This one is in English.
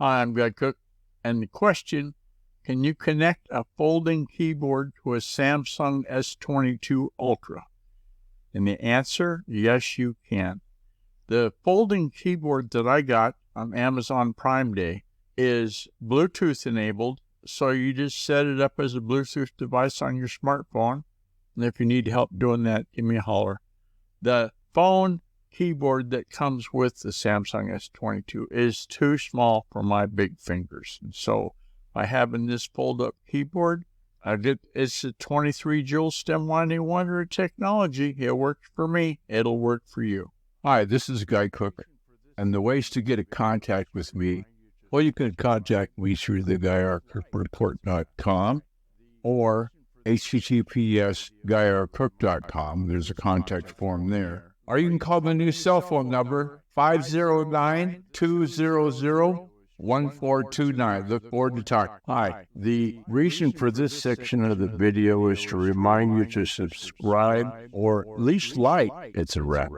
Hi, I'm Guy Cook, and the question, can you connect a folding keyboard to a Samsung S22 Ultra? And the answer, yes, you can. The folding keyboard that I got on Amazon Prime Day is Bluetooth enabled, so you just set it up as a Bluetooth device on your smartphone, and if you need help doing that, give me a holler. The phone keyboard that comes with the Samsung S22 is too small for my big fingers. And so by having this fold-up keyboard, it's a 23 Joule stem winding wonder of technology. It works for me. It'll work for you. Hi, this is Guy Cook, and the ways to get in contact with me, well, you can contact me through the GuyRCookReport.com or https://GuyRCook.com. There's a contact form there. Or you can call my new cell phone number, 509-200-1429. Look forward to talking. Hi, the reason for this section of the video is to remind you to subscribe or at least like. It's a wrap.